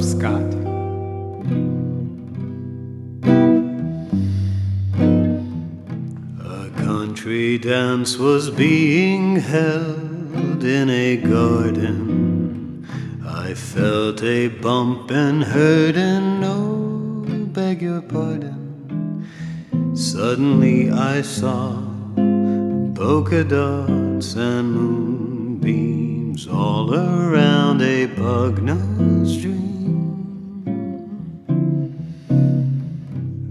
Scott. A country dance was being held in a garden. I felt a bump and heard an oh, beg your pardon. Suddenly I saw polka dots and moonbeams all around a pug-nosed dream.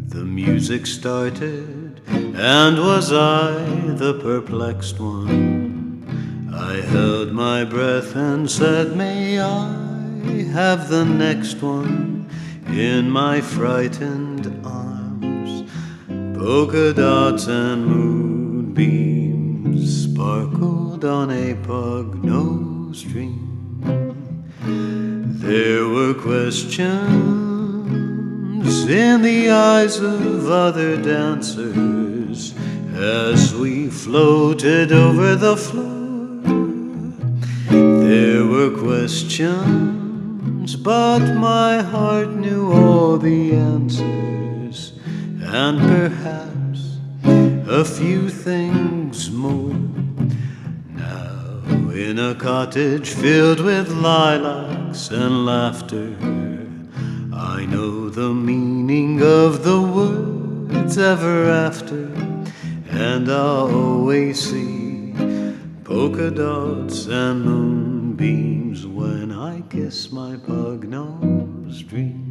The music started, and was I the perplexed one? I held my breath and said, may I have the next one? In my frightened arms, polka dots and moonbeams sparkled on a pug-nosed dream. There were questions in the eyes of other dancers as we floated over the floor. There were questions, but my heart knew all the answers, and perhaps a few things more. Now in a cottage filled with lilacs and laughter, I know the meaning of the words ever after, and I'll always see polka dots and moonbeams when I kiss my pug-nosed dream.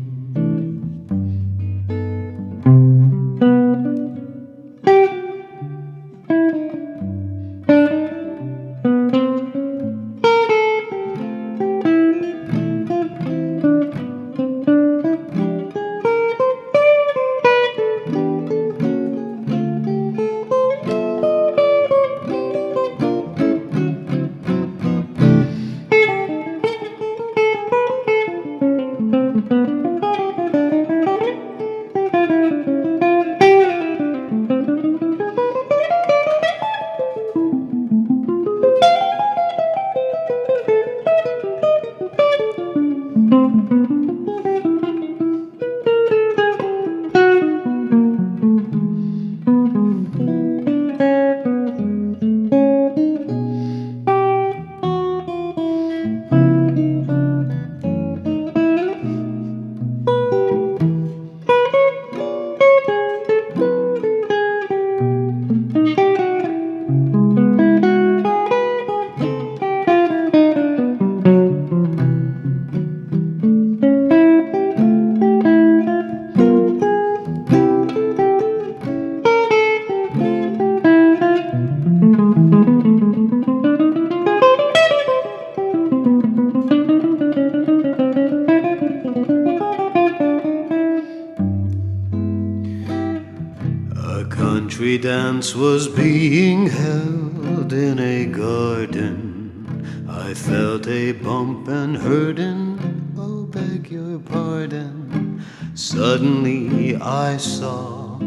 Country dance was being held in a garden. I felt a bump and heard an oh, beg your pardon. Suddenly I saw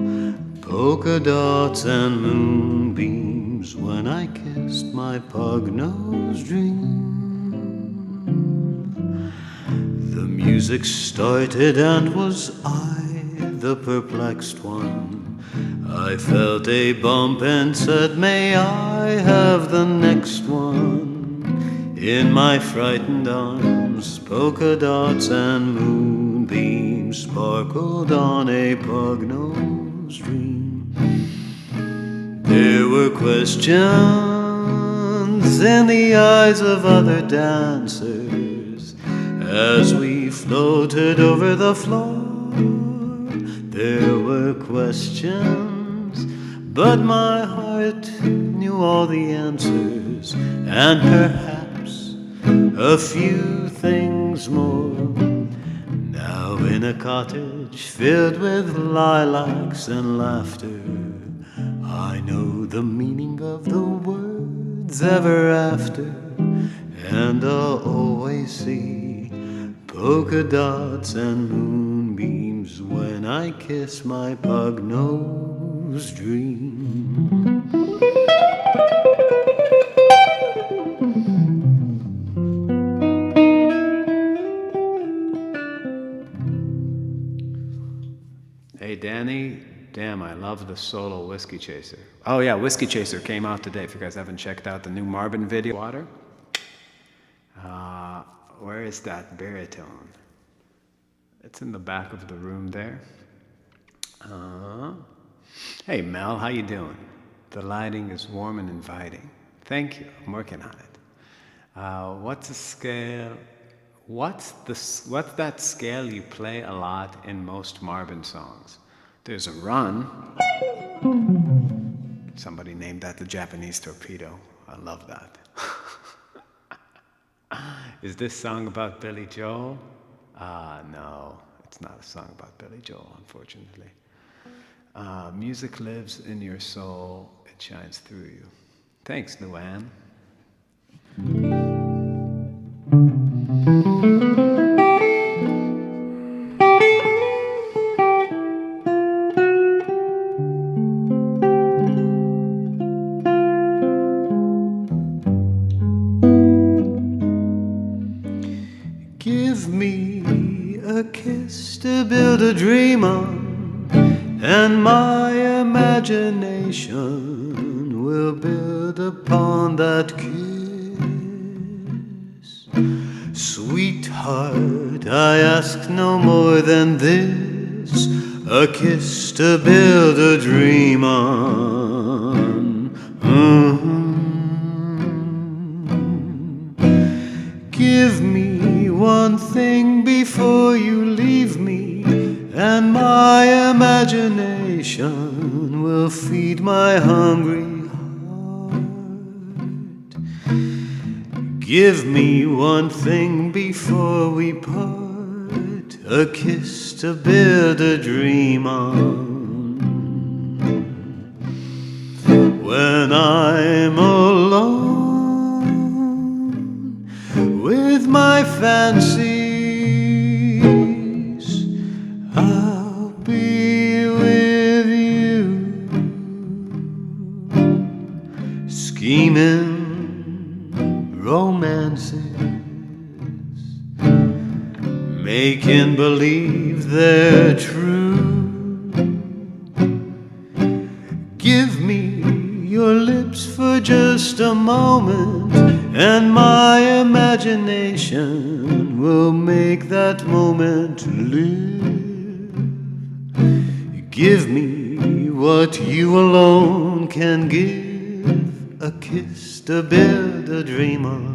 polka dots and moonbeams when I kissed my pug-nosed dream. The music started, and was I the perplexed one? I felt a bump and said, may I have the next one? In my frightened arms, polka dots and moonbeams sparkled on a pug-nosed dream. There were questions in the eyes of other dancers as we floated over the floor. There were questions, but my heart knew all the answers, and perhaps a few things more. Now in a cottage filled with lilacs and laughter, I know the meaning of the words ever after, and I'll always see polka dots and moonbeams when I kiss my pug-nosed dream. love the solo Whiskey Chaser. Oh yeah, Whiskey Chaser came out today. If you guys haven't checked out the new Marvin video. Water. Where is that baritone? It's in the back of the room there. Hey Mel, how you doing? The lighting is warm and inviting. Thank you. I'm working on it. What's the scale? What's that scale you play a lot in most Marvin songs? There's a run. Somebody named that the Japanese torpedo. I love that. Is this song about Billy Joel? No, it's not a song about Billy Joel, unfortunately. Music lives in your soul. It shines through you. Thanks, Luann. Give me a kiss to build a dream on, and my imagination will build upon that kiss. Sweetheart, I ask no more than this, a kiss to build a dream on. Give me one thing before you leave me, and my imagination will feed my hungry heart. Give me one thing before we part, a kiss to build a dream on. When I'm alone with my fancies, I'll be with you, scheming romances, making believe they're true. Give me your lips for just a moment, and my imagination will make that moment live. Give me what you alone can give, a kiss to build a dream on.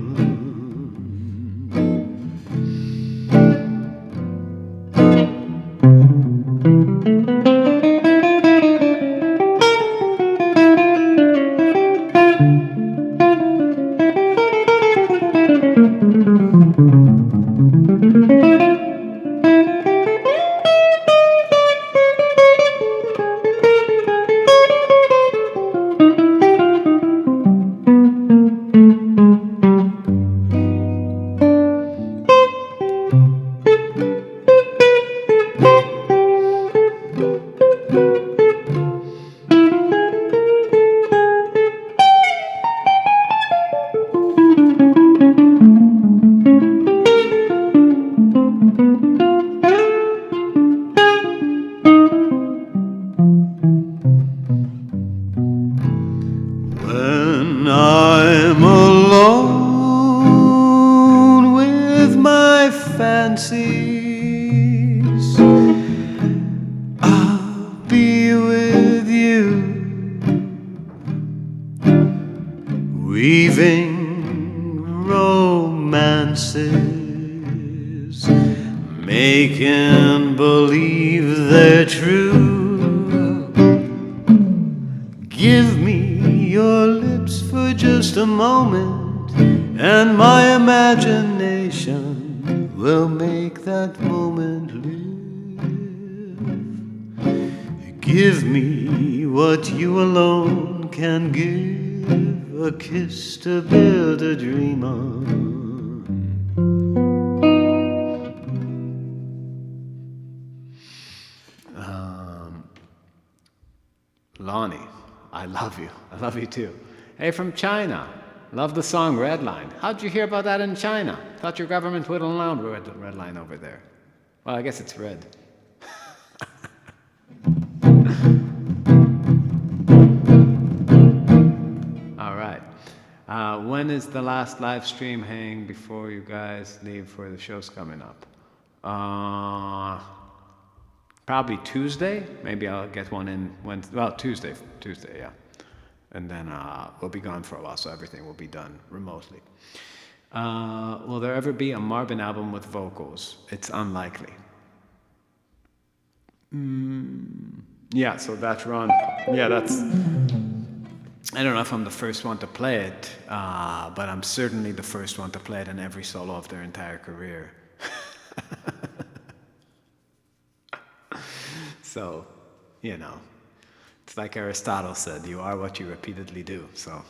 When I'm alone with my fancies, I'll be with you, weaving romances, making believe they're true. Give me your lips for just a moment, and my imagination will make that moment live. Give me what you alone can give, a kiss to build a dream on. Lonnie, I love you. I love you too. Hey, from China. Love the song Red Line. How'd you hear about that in China? Thought your government would allow red line over there. Well, I guess it's red. When is the last live stream hang before you guys leave for the shows coming up? Probably Tuesday. Maybe I'll get one in Wednesday. Well, Tuesday, yeah. And then we'll be gone for a while, so everything will be done remotely. Will there ever be a Marvin album with vocals? It's unlikely. Yeah, so that run. Yeah, that's... I don't know if I'm the first one to play it, but I'm certainly the first one to play it in every solo of their entire career. So, you know, it's like Aristotle said, you are what you repeatedly do. So,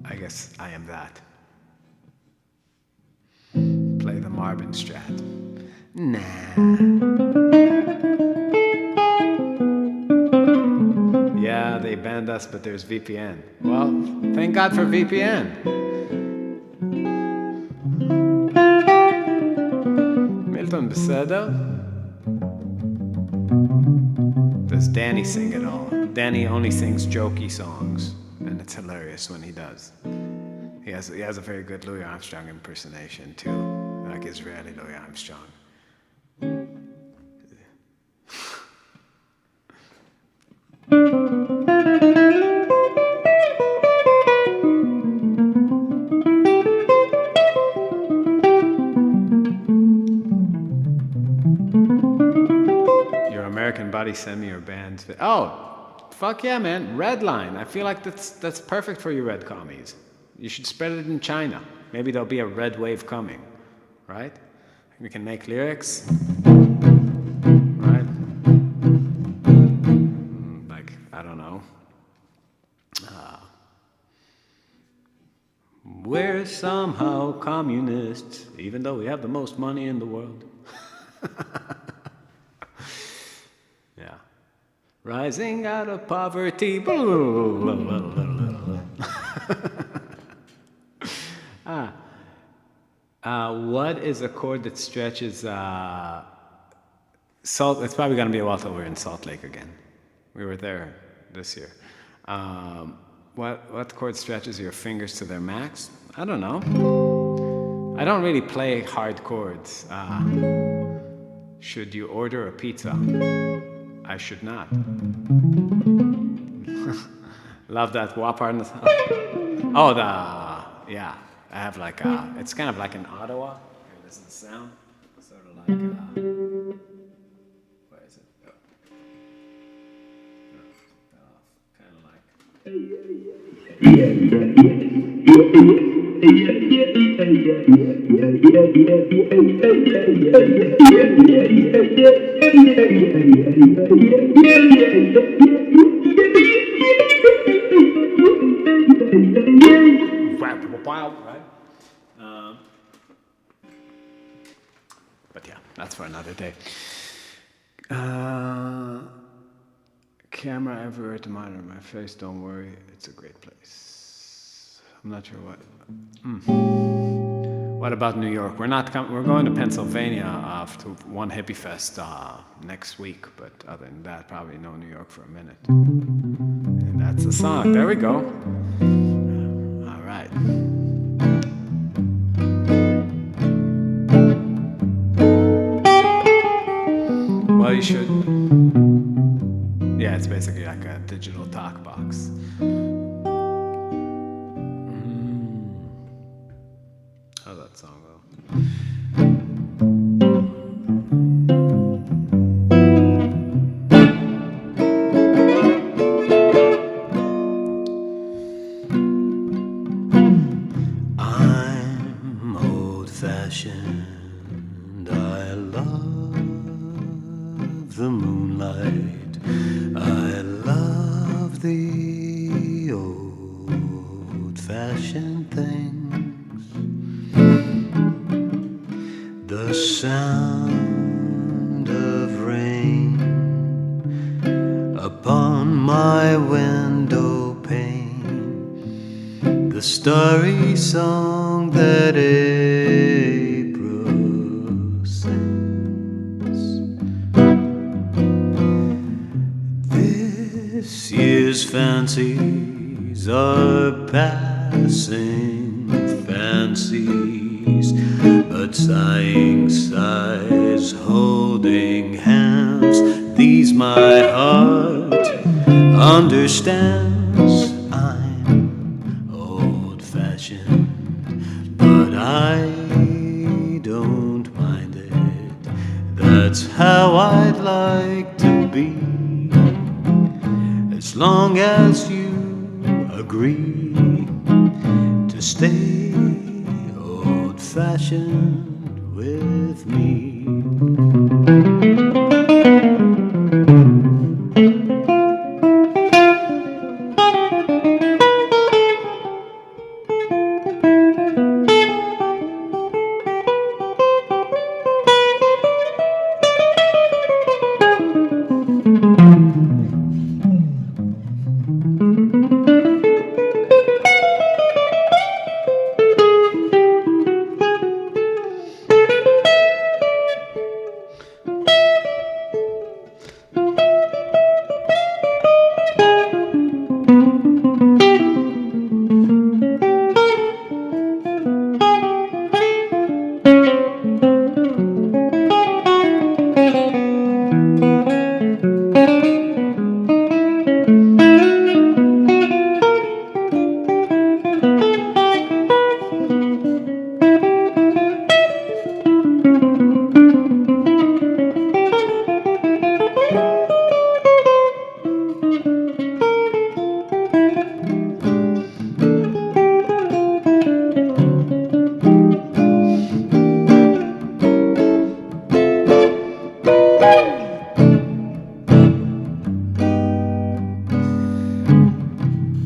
I guess I am that. Play the Marvin strat. Nah. Yeah, they banned us, but there's VPN. Well, thank God for VPN. Milton בסדר? Does Dani sing it all? Dani only sings jokey songs, and it's hilarious when he does. He has a very good Louis Armstrong impersonation too, like Israeli Louis Armstrong. American buddy send me your band's oh, fuck yeah, man. Redline. I feel like that's perfect for you red commies. You should spread it in China. Maybe there'll be a red wave coming, right? We can make lyrics, right? Like, I don't know. We're somehow communists, even though we have the most money in the world. Yeah. Rising out of poverty. What is a chord that stretches Salt? It's probably going to be a while till we're in Salt Lake again. We were there this year. What chord stretches your fingers to their max? I don't know. I don't really play hard chords. Should you order a pizza? I should not. Love that Whopper. Oh, yeah. I have like it's kind of like an Ottawa. Here, this is the sound. Sort of like, where is it? Oh. Kind of like. Right? But yeah, that's for another day. Camera everywhere to monitor my face. Don't worry, it's a great place. I'm not sure what. What about New York? We're going to Pennsylvania to one hippie fest next week, but other than that, probably no New York for a minute. And that's the song. There we go. All right. Well, you should. Yeah, it's basically like a digital talk box. How's that song go? I'm old-fashioned. I love the moonlight. I love the old-fashioned things. The sound of rain upon my window pane, the starry song that April sings. This year's fancy These are passing fancies, but sighing sighs, holding hands. These my heart understands. I'm old-fashioned, but I don't mind it. That's how I'd like to be, as long as you agree to stay old-fashioned with me.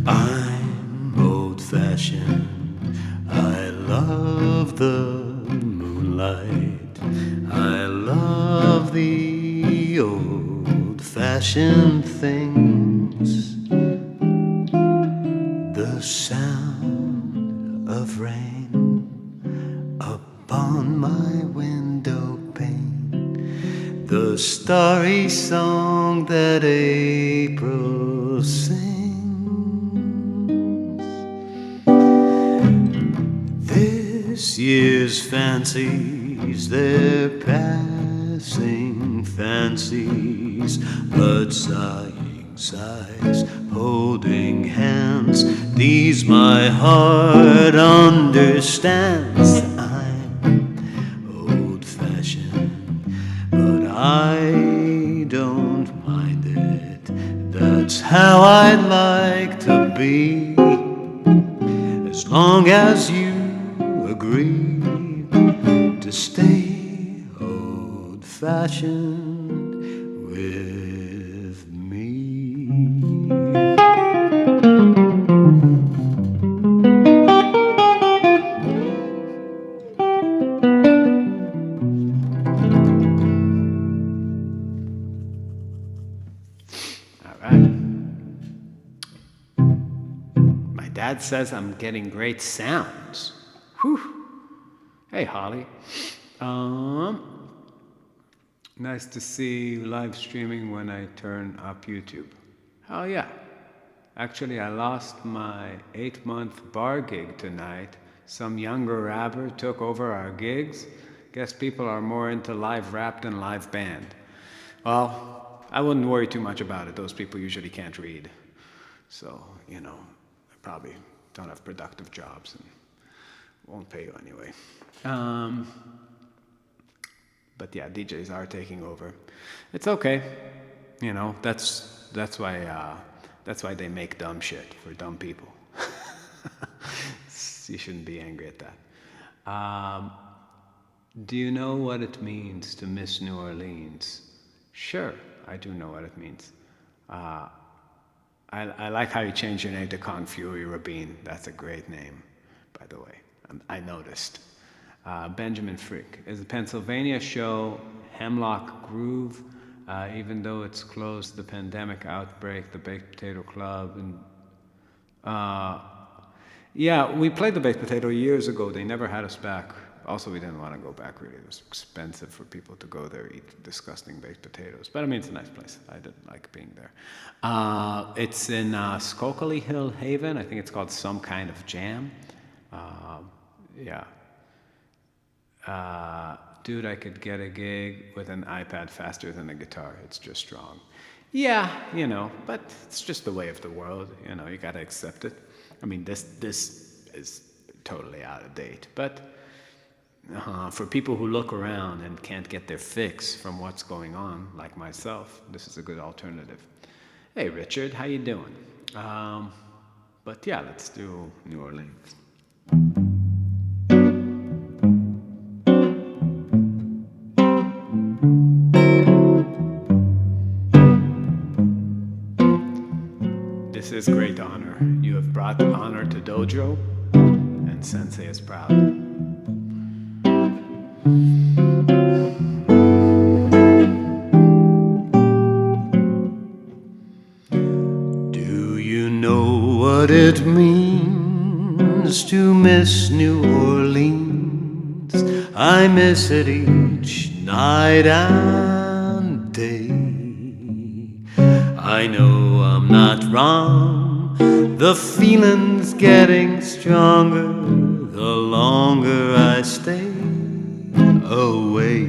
I'm old-fashioned. I love the moonlight. I love the old-fashioned things. The sound of rain upon my window pane. The starry song that April sings. This year's fancies, they're passing fancies, but sighing sighs, holding hands. These my heart understands. I'm old-fashioned, but I don't mind it. That's how I'd like to be, as long as you agree to stay old-fashioned with me. All right. My dad says I'm getting great sounds. Whew. Hey, Holly. Nice to see you live streaming when I turn up YouTube. Oh, yeah. Actually, I lost my 8-month bar gig tonight. Some younger rapper took over our gigs. Guess people are more into live rap than live band. Well, I wouldn't worry too much about it. Those people usually can't read. So, they probably don't have productive jobs and won't pay you anyway. But yeah, DJs are taking over. It's okay. That's why they make dumb shit for dumb people. You shouldn't be angry at that. Do you know what it means to miss New Orleans? Sure, I do know what it means. I like how you changed your name to Kung Fury Rabin. That's a great name, by the way. I noticed. Benjamin Frick. Is the Pennsylvania show Hemlock Groove, even though it's closed to the pandemic outbreak, the Baked Potato Club, and yeah, we played the Baked Potato years ago. They never had us back. Also, we didn't want to go back really. It was expensive for people to go there, eat disgusting baked potatoes. But I mean, it's a nice place. I did like being there. It's in Scokley Hill Haven. I think it's called Some Kind of Jam. Yeah. Dude, I could get a gig with an iPad faster than a guitar. It's just strong. Yeah, but it's just the way of the world. You gotta accept it. I mean, this is totally out of date. But for people who look around and can't get their fix from what's going on, like myself, this is a good alternative. Hey, Richard, how you doing? But yeah, let's do New Orleans. This is great honor. You have brought honor to Dojo, and Sensei is proud. Do you know what it means to miss New Orleans? I miss it each night and day. I know I'm not wrong. The feeling's getting stronger the longer I stay away.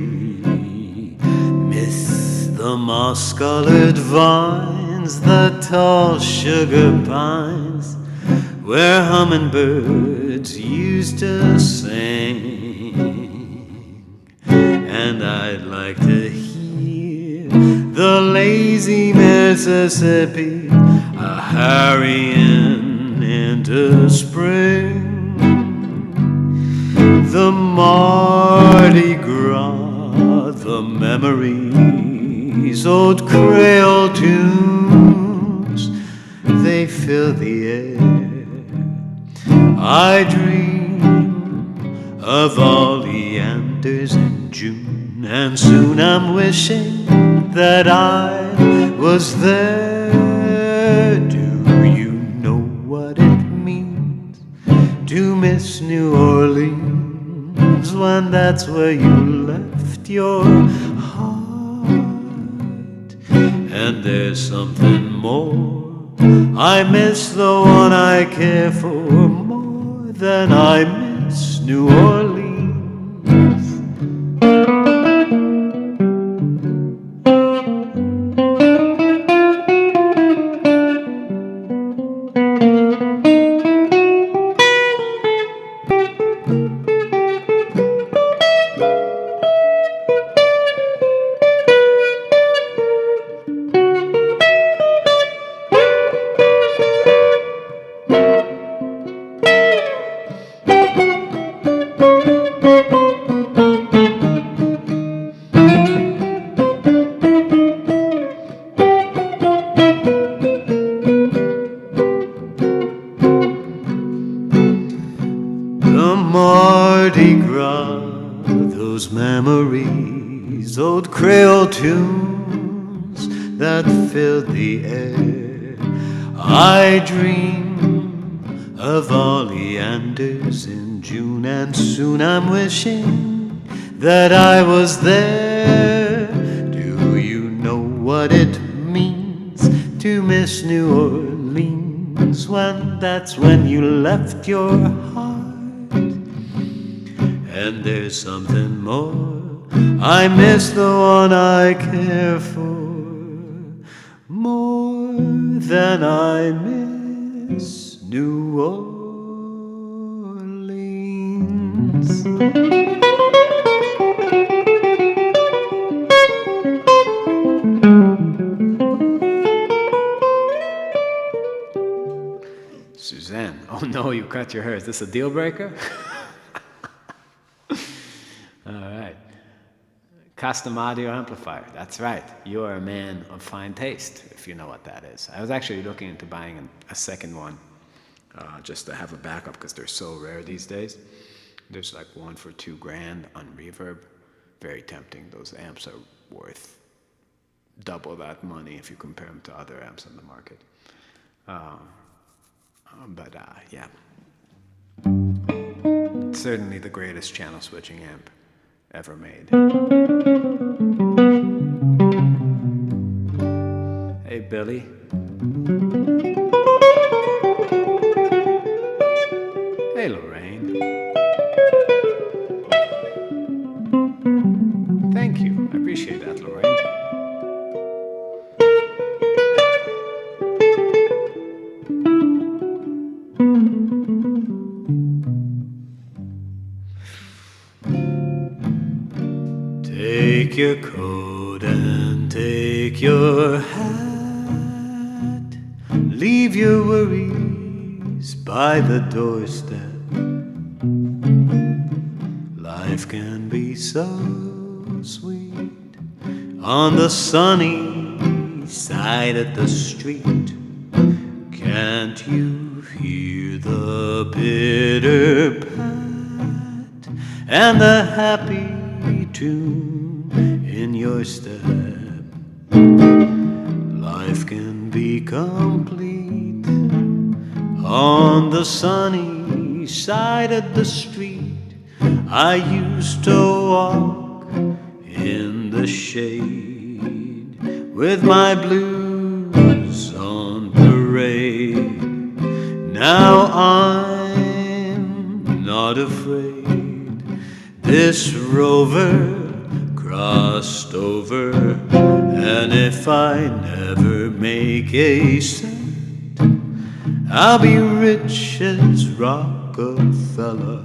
Miss the moss-colored vines, the tall sugar pines, where hummingbirds used to sing. And I'd like to hear the lazy Mississippi hurrying into spring. The Mardi Gras, the memories, old Creole tunes, they fill the air. I dream of oleanders in June, and soon I'm wishing that I was there. Do you know what it means to miss New Orleans when that's where you left your heart? And there's something more. I miss the one I care for more than I miss New Orleans. Mardi Gras, those memories, old Creole tunes that filled the air. I dream of oleanders in June, and soon I'm wishing that I was there. Do you know what it means to miss New Orleans when that's when you left your heart? And there's something more. I miss the one I care for more than I miss New Orleans. Suzanne, oh no, you cut your hair. Is this a deal breaker? All right. Custom audio amplifier. That's right. You are a man of fine taste, if you know what that is. I was actually looking into buying a second one just to have a backup because they're so rare these days. There's like one for $2,000 on Reverb. Very tempting. Those amps are worth double that money if you compare them to other amps on the market. Yeah. it's certainly the greatest channel switching amp ever made. Hey, Billy. Hey, Lorraine. Thank you. I appreciate that, Lorraine. Take your coat and take your hat. Leave your worries by the doorstep. Life can be so sweet on the sunny side of the street. Can't you hear the pitter pat and the happy tune in your step? Life can be complete on the sunny side of the street. I used to walk in the shade with my blues on parade. Now I'm not afraid. This rover crossed over, and if I never make a cent, I'll be rich as Rockefeller.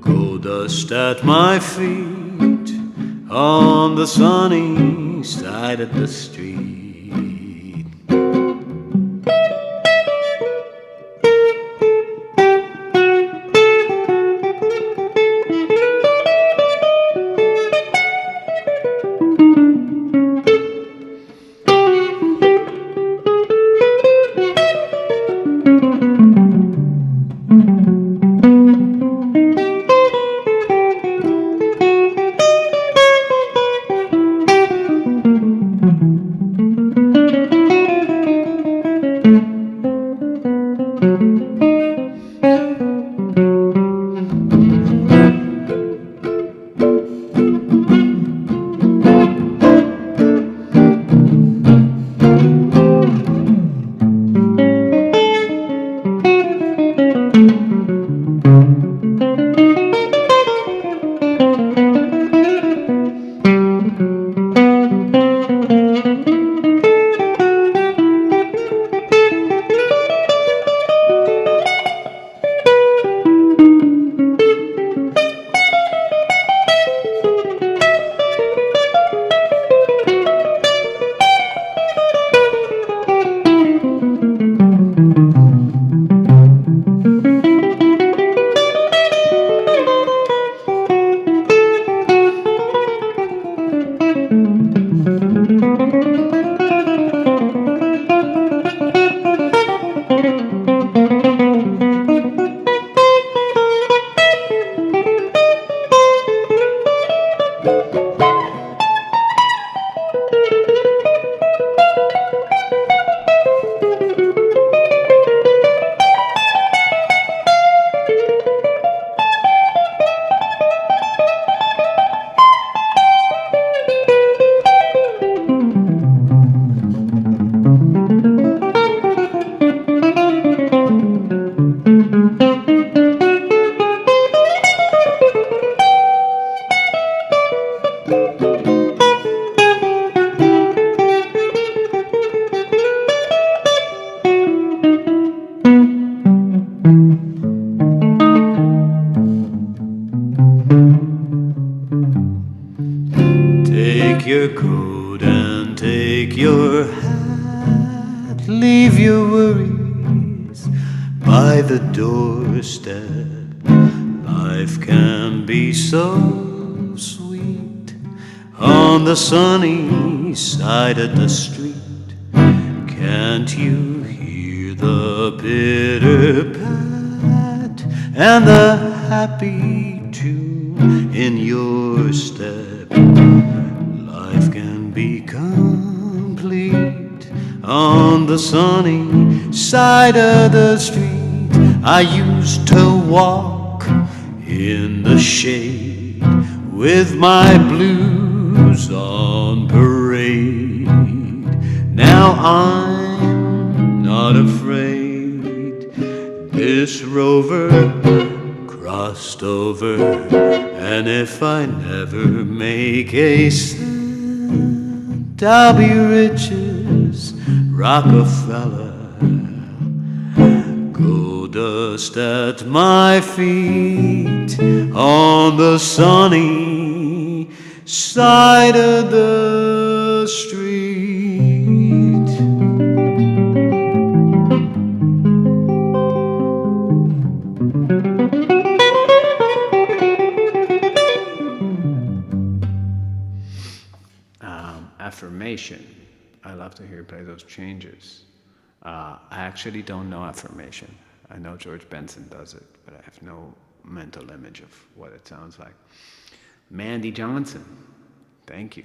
Gold dust at my feet on the sunny side of the street. Take your coat and take your hat. Leave your worries by the doorstep. Life can be so sweet on the sunny side of the street. Can't you hear the pitter-pat and the happy tune in your step? Life can be complete on the sunny side of the street. I used to walk in the shade with my blues on parade. Now I'm not afraid. This rover crossed over, and if I never make a cent, I'll be rich as Rockefeller. Gold dust at my feet on the sunny side of the street. Affirmation. I love to hear you play those changes. I actually don't know affirmation. I know George Benson does it, but I have no mental image of what it sounds like. Mandy Johnson, thank you.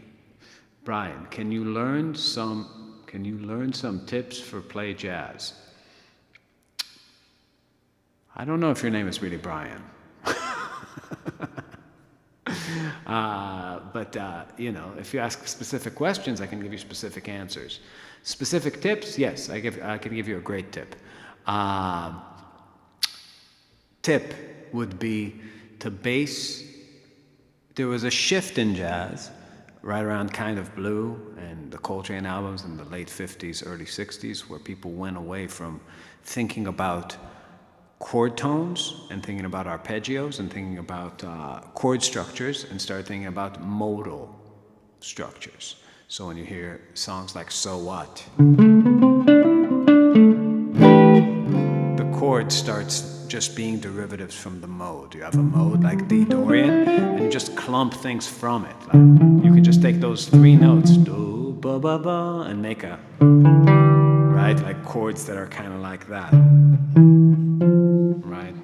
Brian, can you learn some tips for play jazz? I don't know if your name is really Brian. But if you ask specific questions, I can give you specific answers. Specific tips, yes, I can give you a great tip. Tip would be to base. There was a shift in jazz right around Kind of Blue and the Coltrane albums in the late 50s, early 60s, where people went away from thinking about chord tones and thinking about arpeggios and thinking about chord structures and started thinking about modal structures. So when you hear songs like So What, the chord starts just being derivatives from the mode. You have a mode like D Dorian, and you just clump things from it. Like you can just take those three notes, do, ba, ba, ba, and make a, right? Like chords that are kind of like that. Right?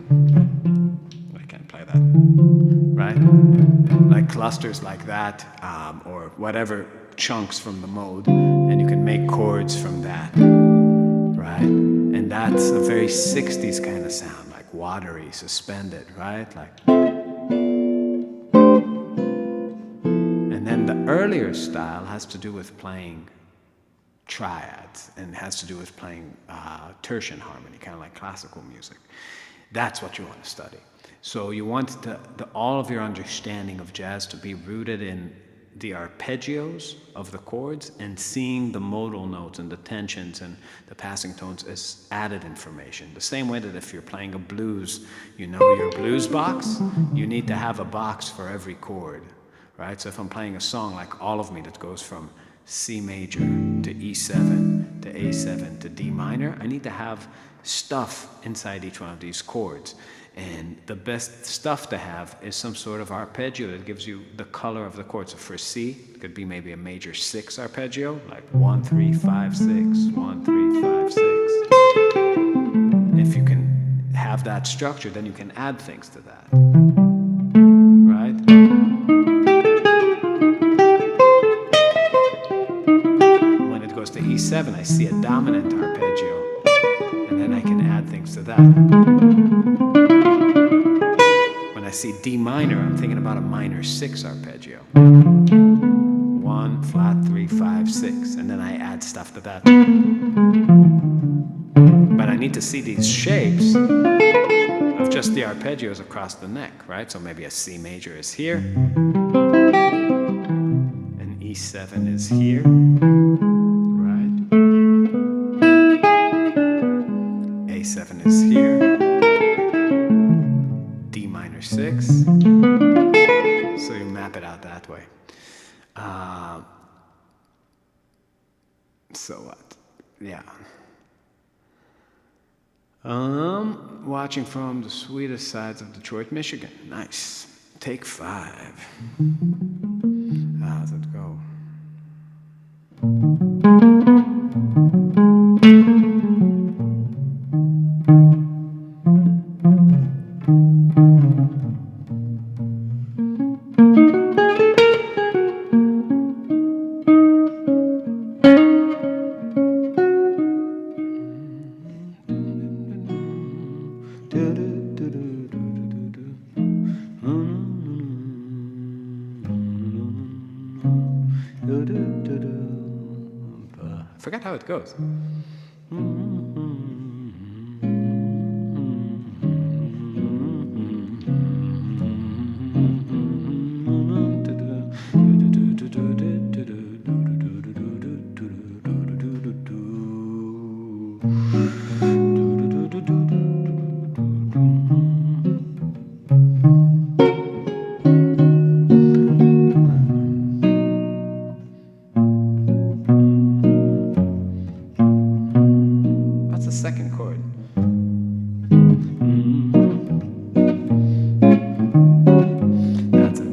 I can't play that. Right? Like clusters like that, or whatever chunks from the mode, and you can make chords from that. Right? And that's a very 60s kind of sound, like watery, suspended, right? Like. And then the earlier style has to do with playing triads and has to do with playing tertian harmony, kind of like classical music. That's what you want to study. So you want all of your understanding of jazz to be rooted in the arpeggios of the chords and seeing the modal notes and the tensions and the passing tones as added information. The same way that if you're playing a blues, you know your blues box, you need to have a box for every chord, right? So if I'm playing a song like All of Me that goes from C major to E7 to A7 to D minor, I need to have stuff inside each one of these chords. And the best stuff to have is some sort of arpeggio that gives you the color of the chord. So for C, it could be maybe a major 6 arpeggio, like 1, 3, 5, 6, 1, 3, 5, 6. If you can have that structure, then you can add things to that. Right? When it goes to E7, I see a dominant arpeggio, and then I can add things to that. When I see D minor, I'm thinking about a minor 6 arpeggio. 1, flat, 3, 5, 6, and then I add stuff to that. But I need to see these shapes of just the arpeggios across the neck, right? So maybe a C major is here, and E7 is here, right? A7 is here. 6, so you map it out that way. So what? Yeah. Watching from the sweetest sides of Detroit, Michigan. Nice. Take 5. How's it go? I forgot how it goes. What's the second chord? That's it.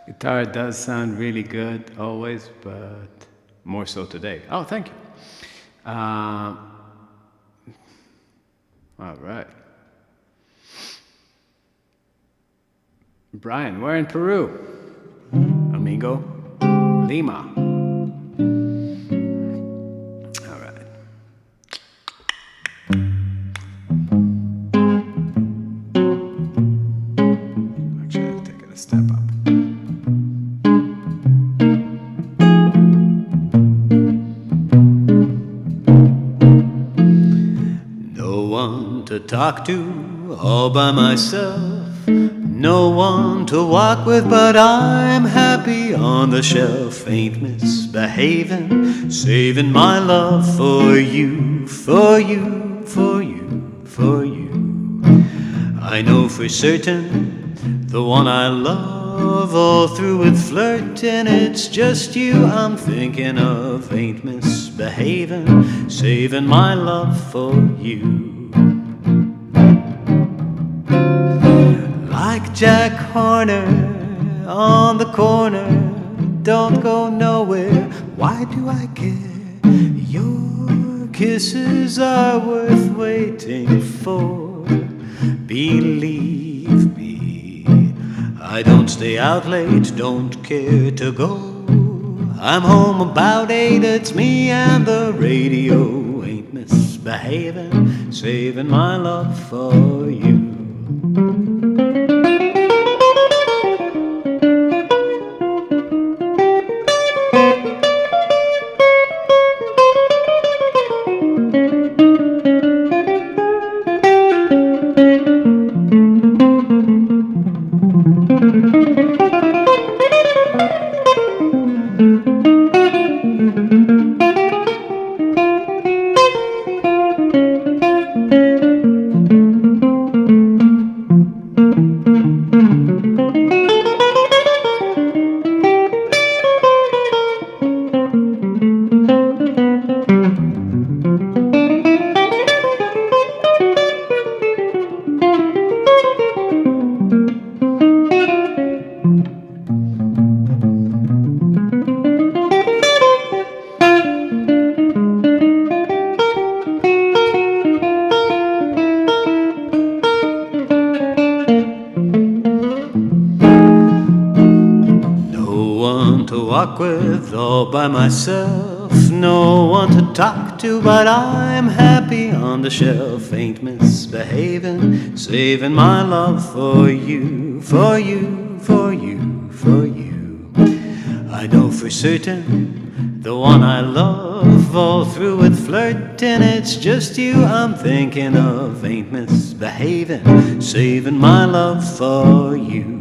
Guitar does sound really good always, but more so today. Oh, thank you. All right. Brian, we're in Peru. Amigo, Lima. All right. Actually, I'll take it a step up. To talk to all by myself, no one to walk with, but I'm happy on the shelf. Ain't misbehaving, saving my love for you, for you, for you, for you. I know for certain the one I love, all through with flirting, it's just you I'm thinking of. Ain't misbehaving, saving my love for you. Like Jack Horner on the corner, don't go nowhere. Why do I care? Your kisses are worth waiting for. Believe me, I don't stay out late, don't care to go. I'm home about 8, it's me and the radio. Ain't misbehaving, saving my love for you. Walk with all by myself, myself, no one to talk to, but I'm happy on the shelf. Ain't misbehaving, saving my love for you, for you, for you, for you. I know for certain the one I love, all through with flirting, it's just you I'm thinking of. Ain't misbehaving, saving my love for you.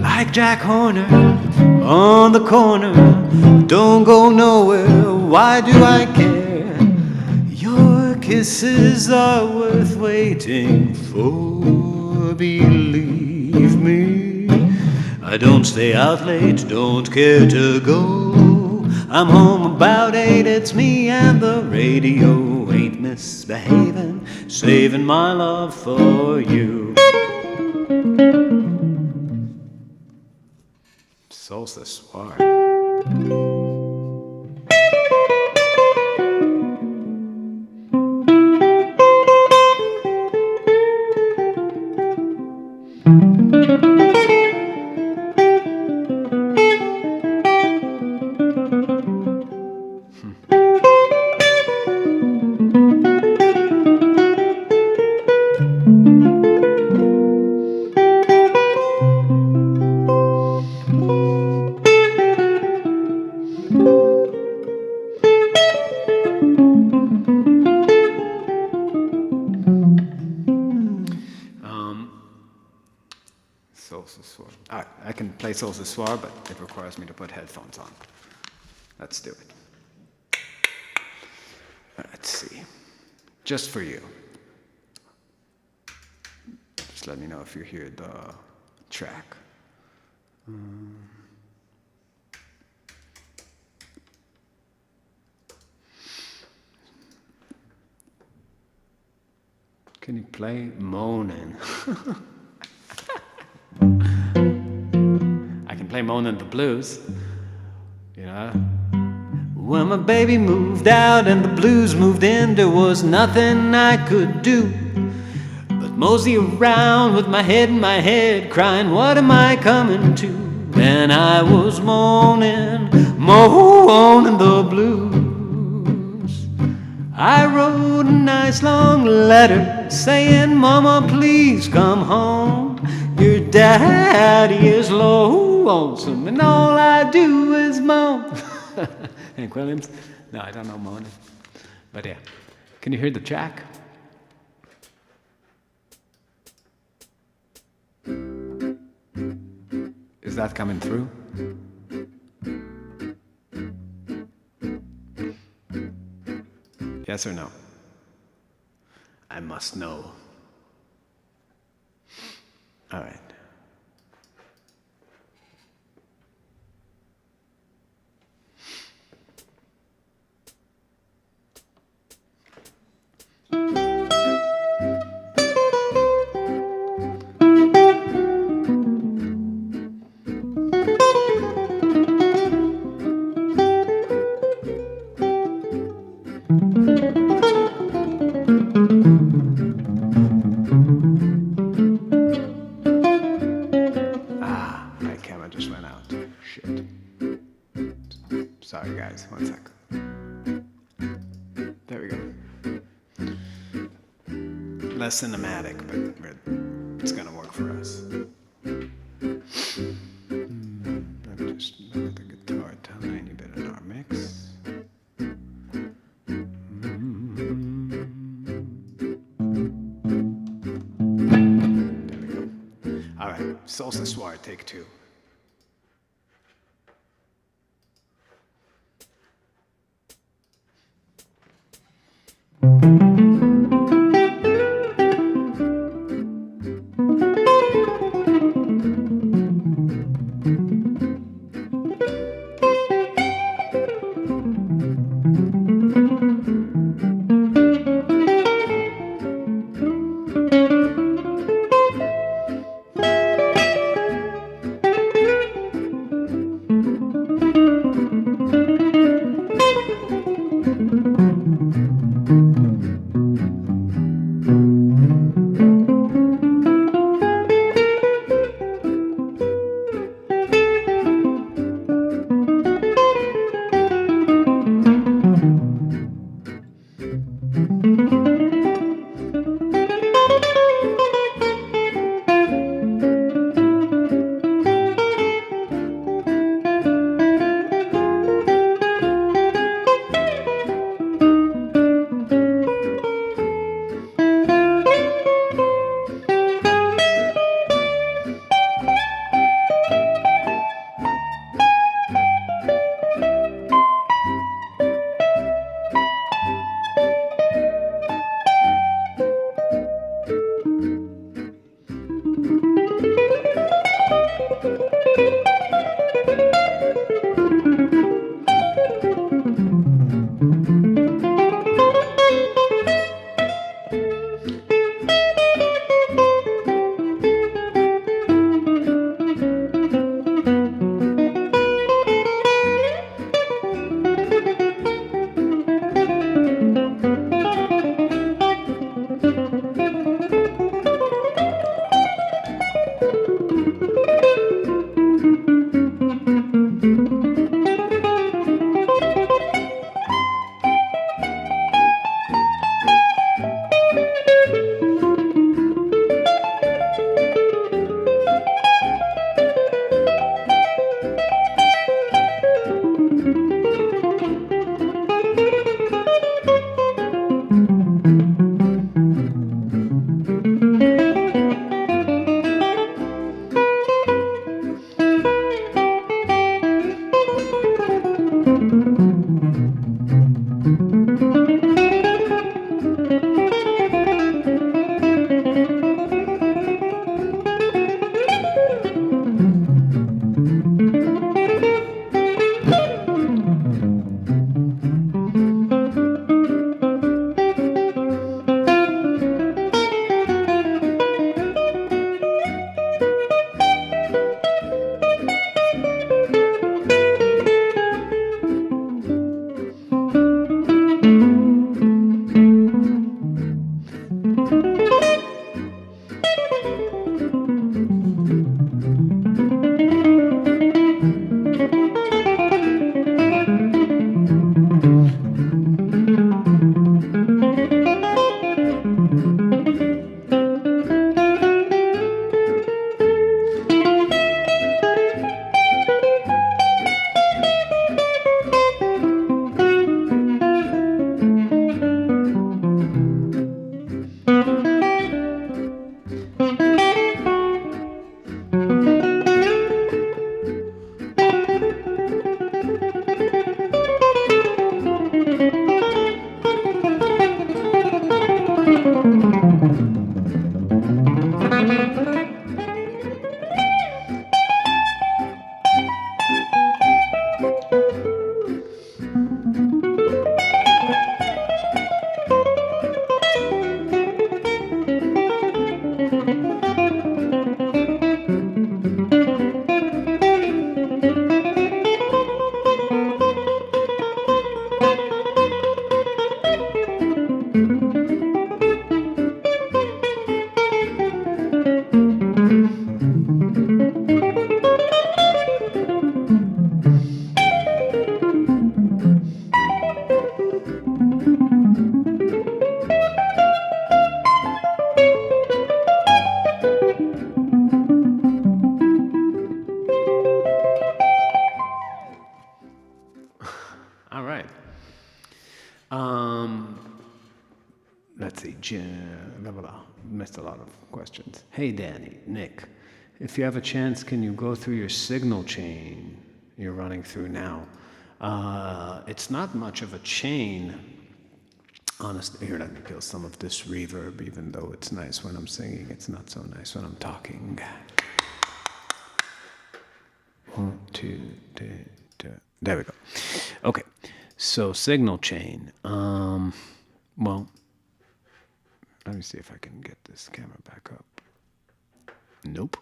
Like Jack Horner on the corner, don't go nowhere, why do I care? Your kisses are worth waiting for, believe me. I don't stay out late, don't care to go. I'm home about 8, it's me and the radio. Ain't misbehaving, saving my love for you. So ce soir. Sol ce soir. I can play Sol ce soir, but it requires me to put headphones on. Let's do it. Let's see. Just for you. Just let me know if you hear the track. Can you play Moanin'? I can play Moanin' the Blues, you know. When my baby moved out and the blues moved in, there was nothing I could do but mosey around with my head in my head, crying, what am I coming to? And I was moaning the blues. I wrote a nice long letter saying, Mama, please come home. Your daddy is lonesome and all I do is moan. Hank Williams? No, I don't know moaning. But yeah. Can you hear the track? Is that coming through? Yes or no? I must know. All right. My camera just went out. Shit. Sorry guys, 1 sec. There we go. Less cinematic, but it's gonna work for us. Let me just lower the guitar a tiny bit in our mix. There we go. All right, Sol ce soir, take 2. let's see, blah, blah, blah. Missed a lot of questions. Hey, Danny, Nick, if you have a chance, can you go through your signal chain you're running through now? It's not much of a chain. Honestly, here, let me kill some of this reverb, even though it's nice when I'm singing. It's not so nice when I'm talking. 1, 2, 3, 2. There we go. Okay, so signal chain. Well, let me see if I can get this camera back up. Nope.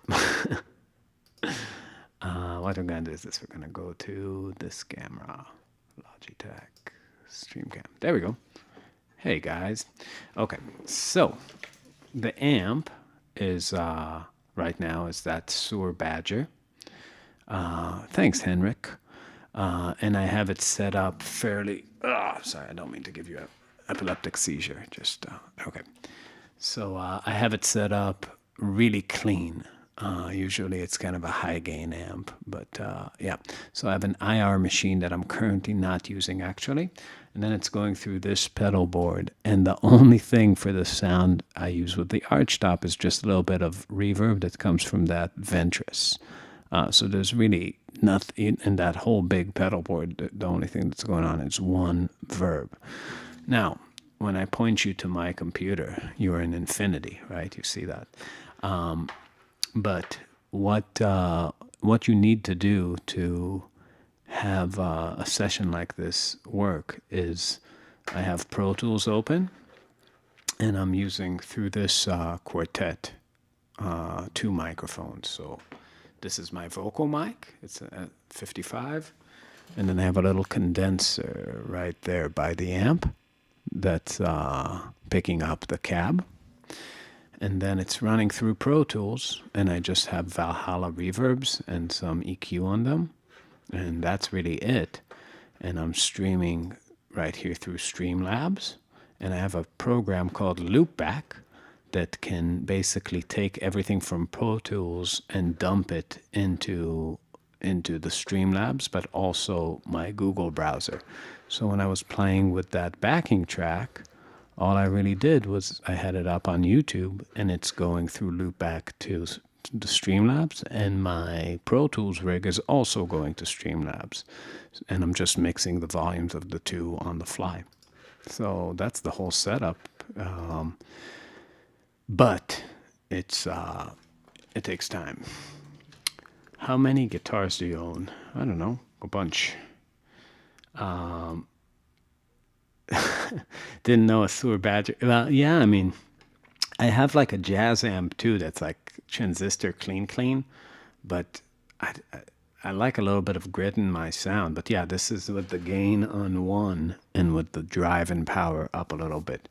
What we're going to do is this. We're going to go to this camera. Logitech StreamCam. There we go. Hey, guys. Okay, so the amp is, right now, is that Soar Badger. Thanks, Henrik. And I have it set up fairly... sorry, I don't mean to give you an epileptic seizure. Just, okay. So I have it set up really clean. Usually it's kind of a high gain amp, but yeah. So I have an IR machine that I'm currently not using actually. And then it's going through this pedal board. And the only thing for the sound I use with the archtop is just a little bit of reverb that comes from that Ventris. So there's really nothing in that whole big pedal board. The only thing that's going on is one verb. Now, when I point you to my computer, you're in infinity, right? You see that. But what you need to do to have a session like this work is I have Pro Tools open, and I'm using through this quartet 2 microphones. So this is my vocal mic. It's a 55. And then I have a little condenser right there by the amp that's picking up the cab. And then it's running through Pro Tools, and I just have Valhalla reverbs and some EQ on them. And that's really it. And I'm streaming right here through Streamlabs. And I have a program called Loopback that can basically take everything from Pro Tools and dump it into the Streamlabs, but also my Google browser. So when I was playing with that backing track, all I really did was I had it up on YouTube, and it's going through Loopback to the Streamlabs, and my Pro Tools rig is also going to Streamlabs. And I'm just mixing the volumes of the two on the fly. So that's the whole setup. But it takes time. How many guitars do you own? I don't know, a bunch. Didn't know a Soar Badger. Well, yeah, I mean, I have like a jazz amp too that's like transistor clean, but I like a little bit of grit in my sound. But yeah, this is with the gain on 1 and with the drive and power up a little bit.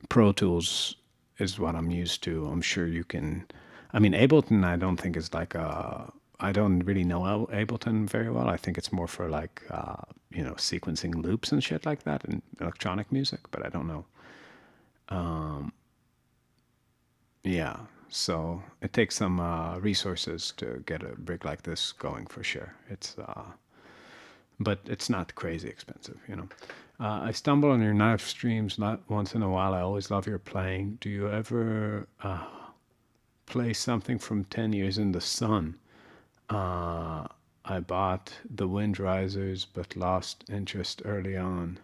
Pro Tools is what I'm used to. I'm sure you can... I mean, Ableton I don't think is like a... I don't really know Ableton very well. I think it's more for like, sequencing loops and shit like that in electronic music, but I don't know. Yeah, so it takes some resources to get a rig like this going for sure. But it's not crazy expensive, I stumble on your live streams not once in a while. I always love your playing. Do you ever play something from 10 Years in the Sun? I bought the Wind Risers but lost interest early on.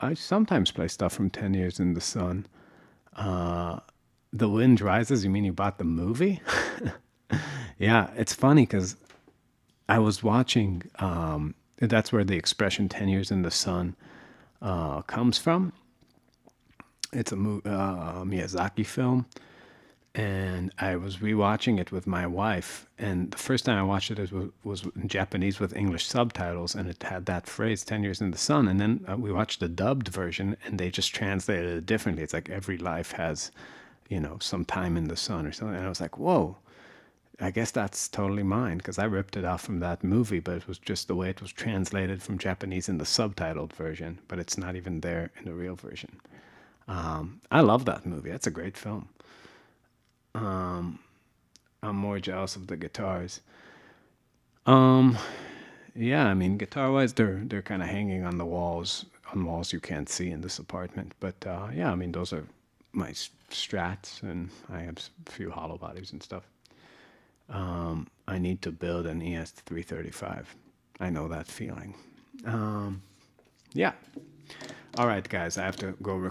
I sometimes play stuff from 10 Years in the Sun. The Wind Rises, you mean you bought the movie? Yeah, it's funny because I was watching, that's where the expression 10 Years in the Sun comes from. It's a Miyazaki film. And I was rewatching it with my wife, and the first time I watched it was in Japanese with English subtitles, and it had that phrase 10 Years in the Sun. And then we watched the dubbed version, and they just translated it differently. It's like every life has, some time in the sun or something. And I was like, whoa, I guess that's totally mine, because I ripped it off from that movie, but it was just the way it was translated from Japanese in the subtitled version, but it's not even there in the real version. I love that movie. That's a great film. I'm more jealous of the guitars. yeah, I mean, guitar-wise, they're kind of hanging on walls you can't see in this apartment. But yeah, I mean, those are my Strats, and I have a few hollow bodies and stuff. I need to build an ES335. I know that feeling. Yeah. All right, guys, I have to go